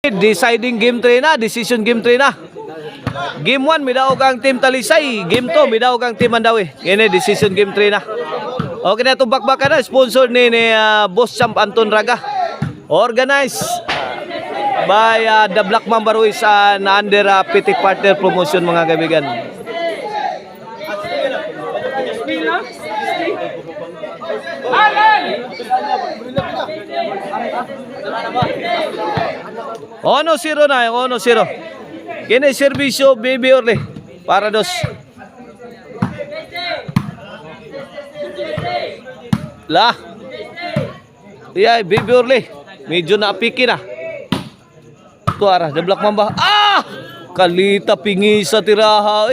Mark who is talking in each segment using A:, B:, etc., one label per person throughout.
A: Deciding game 3 na, decision game 3 na. Game 1 midaog ang team Talisay, game 2 midaog ang team Mandawi. Kini decision game 3 na. Okay na itong bakbakan na, sponsor ni Boss Champ Anton Raga. Organized by the Black Mamba Ruiz and under Pitik Partner Promotion, mga kaibigan. Ono zero na, ono zero. Kini serbisyo Baby Orly para dos. Lah. Iya, Baby Orly. Medyo naapiki na. Tuara, the Black Mamba. Ah! Kalita pingi sa tiraha.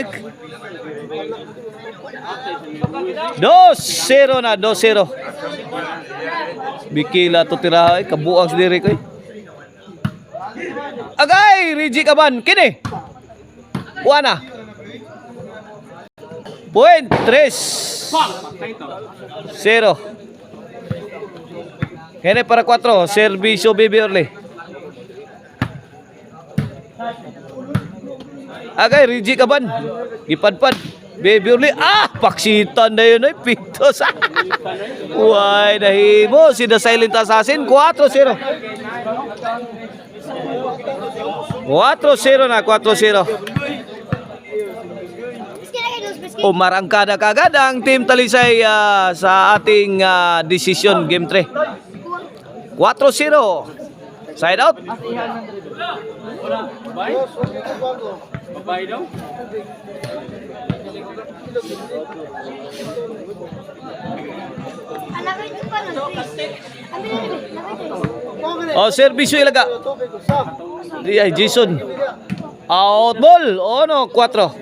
A: 2-0 na, 2-0. Bikila to tiraha, kabuang sendiri ko. Agay, Rigi Kaban, kini. Wana. Point 3-0. Kini para 4, serbisyo Baby Orly. Agay, Rigi Kaban. Ipadpad. Baby Orly. Ah, paksitan na yun ay pitos. Uy, nahimo. Si The Silent Assassin. 4-0. 4-0 na, 4-0. Umarangkada kagad ang Team Talisay sa ating decision game 3. 4-0. Side out. Oh, servisyo ilaga. Ay, Jason. Out ball. Oh no, 4.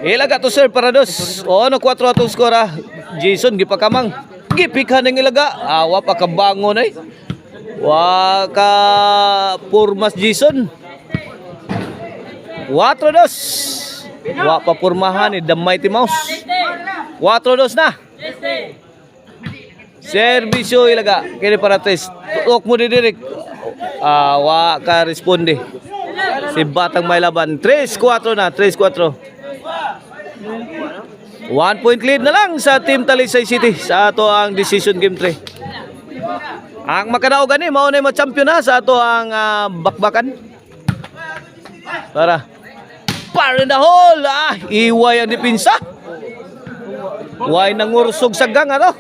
A: Ilaga to sir para dos. Oh no, 4 atong skora. Jason gipakamang. Gipikhan ng ilaga. Awa pa kabangon ay. Wa ka purmas Jason. 4-2. Wa pa purmahan ni The Mighty Mouse. 4-2 na. Servisyo ilaga. Kini para test. Tutok mo di direct. Wa ka responde. Si Batang may laban. 3-4 na. 3-4. 1 point lead na lang sa Team Talisay City sa ato ang decision game 3. Ang makadaog gani mao na ma-champion na sa ato ang bakbakan. Tara. Fire in the hole. Ah, iway ang dipinsa. Way nangursog sa gang ato.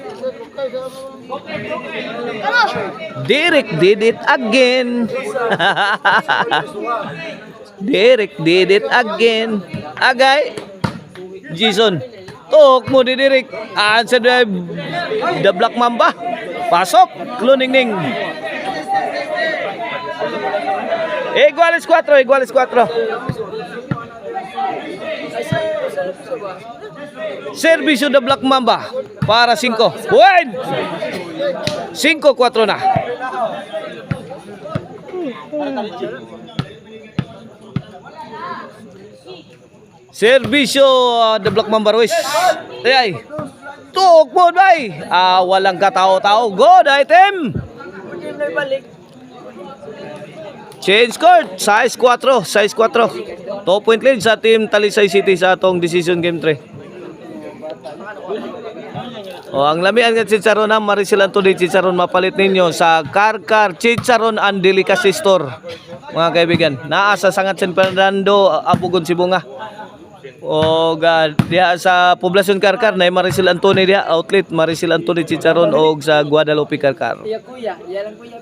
A: Derek did it again. Derek did it again. Agay. Jason. Tok mo di Derek. Answer the Black Mamba. Pasok. Kluning-ning. Iguales 4. Iguales 4. Servisyo the Black Mamba para 5. Win! 5-4 na. Servisyo the Black Mamba Ruiz. Ay. Tuk mo bay. Walang katao-tao. Good item. Change court. Size 4. Size 4. 2 point lead sa Team Talisay City sa atong decision game 3. Ang lamian nga chicharon na marisilan to di chicharon mapalit ninyo sa Karkar Chicharon and Delicacy Store. Mga kaibigan, naa sa Sangat San Fernando, Abugon, Sibunga. O diha sa poblasyon Karkar na Marisil Antony diha outlet Marisil Antony Chicharon og sa Guadalupe Karkar.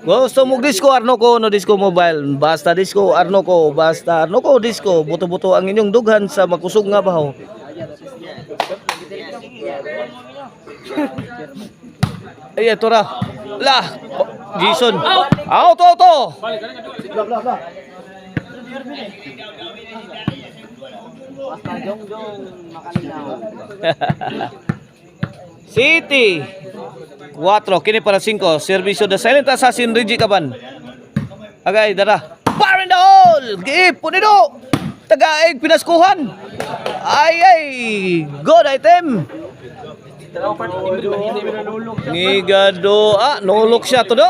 A: Gusto mo disco Arnoco no disco mobile, basta disco Arnoco, basta Arnoco disco, buto-buto ang inyong dughan sa makusog nga bahaw. Ay ito ra. Lah, Jason. Out. City 4, kini para 5. Servisyo the Silent Assassin Rigi Kaban. Agay dara. Fire in the hole. Gip punido. Tagaig pinaskuhan. Ay. Good item. Ngigado. Nulok siya to do.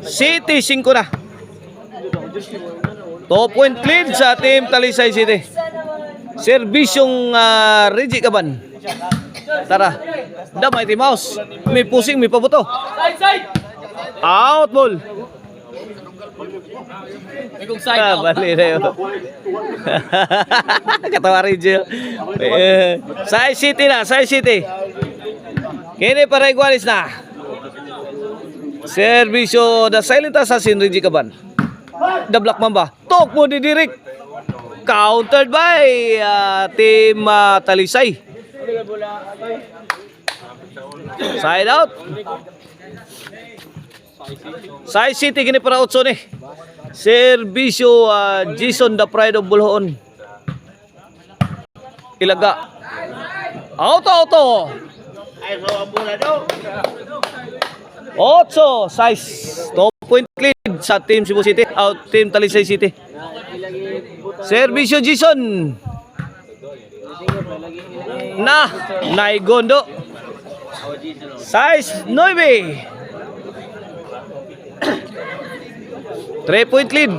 A: City 5 na. 2-point lead sa team Talisay City. Serbisyong Reggie Caban. Tara. Damay ti Mouse. May pusing, may pabuto. Out ball. Bali na yun. Katawa rin dyan. Sai City na, Sai City. Kini para igualis na. Servisyo the silent assassin Reggie Caban. The Black Mamba. Tok mo di Direk. Countered by team Talisay. Side out. Sai City kini para utso ni. Servisyo Jason the Pride of Bulhoon. Ilaga. Auto. 8 size 2-point lead sa team Cebu City, out team Talisay City. Servisyo Jason. Naigondo. Size 9. 3-point lead.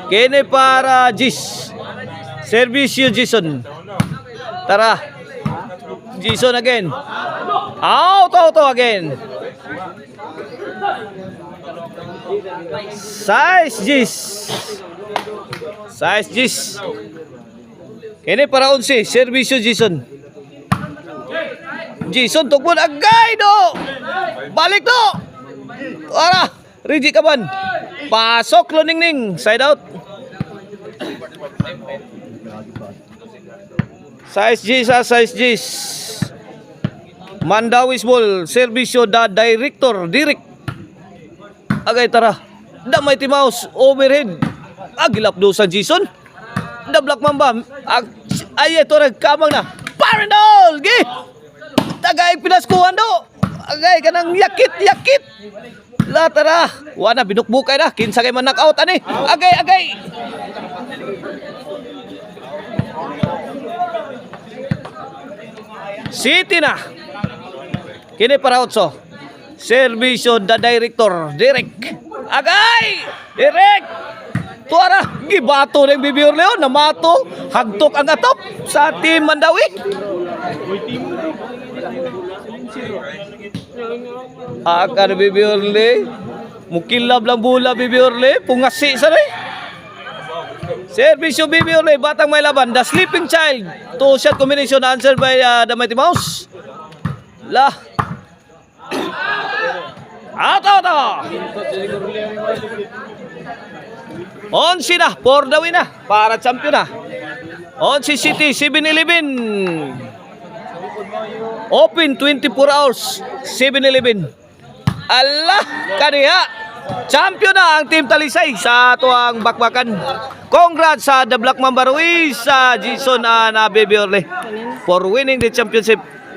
A: Kene para Jis. Servisyo Jason. Tara. Jason again. Out again. Size Jis. Kene para 11. Servisyo Jason. Jason tukbon agay do. Balik do. Ara, Reggie Caban. Pasok lo ningning, side out. Size G's. Mandawis ball, servisyo da director, Direk. Agay tara. Damay ti Mouse, overhead. Agilap do sa Jason. The Black Mamba. Ay ito nagkamang na. Parandol! Gi! Tagay pinaskuhan do. Agay kanang yakit. La tara. Wana binukbukay na. Kinsa kay man knockout ani. Agay. City na. Kini para utso. Servisyo da director, Direk. Agay! Direk! Tuara, gibato ng Bibior Leon, namato, hagtok ang atop sa team Mandawi. Aka na Bibior Le, mukilab lang bula Bibior Le, pungasi sa rin. Servisyo Bibior Le, batang may laban, the sleeping child. Two-shot combination answered by the Mighty Mouse. Ato. 11 na, for the win na, para champion na. 11 City, 7-11. Open 24 hours, 7-11. Allah, kaniya. Champion na ang Team Talisay sa tuang bakbakan. Congrats sa The Black Mamba Ruiz, sa Jason na Baby Orle for winning the championship.